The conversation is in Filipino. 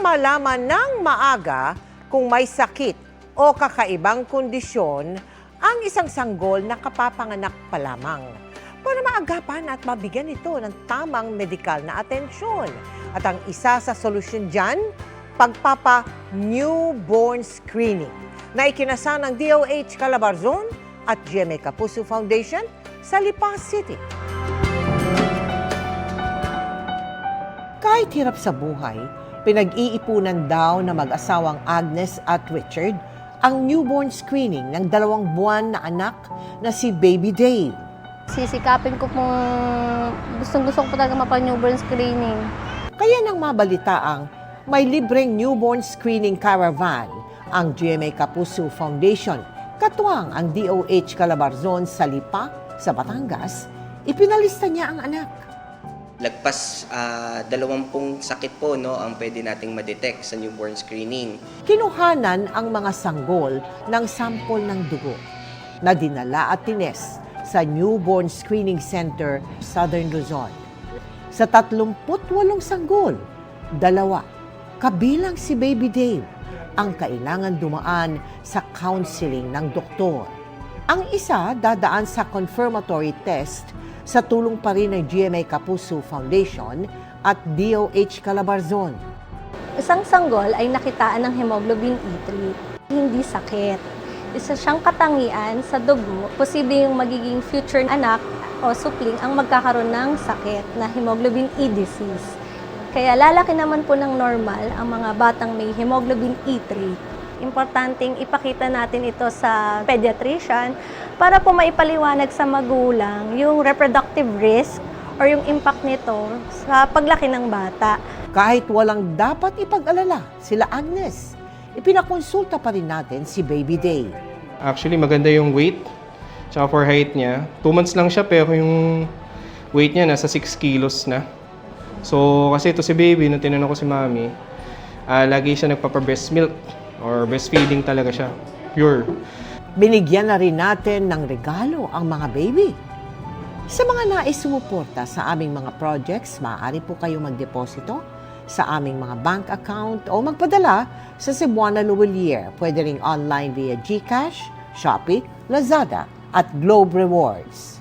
malaman ng maaga kung may sakit o kakaibang kondisyon ang isang sanggol na kapapanganak pa lamang para maagapan at mabigyan ito ng tamang medikal na atensyon. At ang isa sa solusyon dyan, pagpapa-newborn screening na ikinasa ng DOH Calabarzon at GMA Kapuso Foundation sa Lipa City. Kahit hirap sa buhay, pinag-iipunan daw na mag-asawang Agnes at Richard ang newborn screening ng 2 buwan na anak na si Baby Dave. Sisikapin ko pong gustong-gusto ko talaga mapa-newborn screening. Kaya nang mabalitaang may libreng newborn screening caravan ang GMA Kapuso Foundation, katuwang ang DOH Calabarzon sa Lipa, sa Batangas, ipinalista niya ang anak. Lagpas 20 sakit po ang pwede nating ma-detect sa newborn screening. Kinuhanan ang mga sanggol ng sampol ng dugo na dinala at tines sa Newborn Screening Center, Southern Luzon. Sa 38 sanggol, 2, kabilang si Baby Dave, ang kailangan dumaan sa counseling ng doktor. Ang isa dadaan sa confirmatory test sa tulong pa rin ng GMA Kapuso Foundation at DOH Calabarzon. Isang sanggol ay nakitaan ng hemoglobin E3. Hindi sakit. Isa siyang katangian sa dugo, posible yung magiging future anak o supling ang magkakaroon ng sakit na hemoglobin E disease. Kaya lalaki naman po ng normal ang mga batang may hemoglobin E3. Importanteng ipakita natin ito sa pediatrician para po maipaliwanag sa magulang yung reproductive risk or yung impact nito sa paglaki ng bata. Kahit walang dapat ipag-alala sila Agnes, ipinakonsulta pa rin natin si Baby Dave. Actually, maganda yung weight tsaka for height niya. 2 months lang siya pero yung weight niya nasa 6 kilos na. So, kasi ito si baby, nung tinanong ko si mami, lagi siya nagpapa-breast milk or breastfeeding talaga siya. Pure. Binigyan na rin natin ng regalo ang mga baby. Sa mga nais sumuporta sa aming mga projects, maaari po kayo magdeposito sa aming mga bank account o magpadala sa Cebuana Luwilier. Pwede ring online via GCash, Shopee, Lazada at Globe Rewards.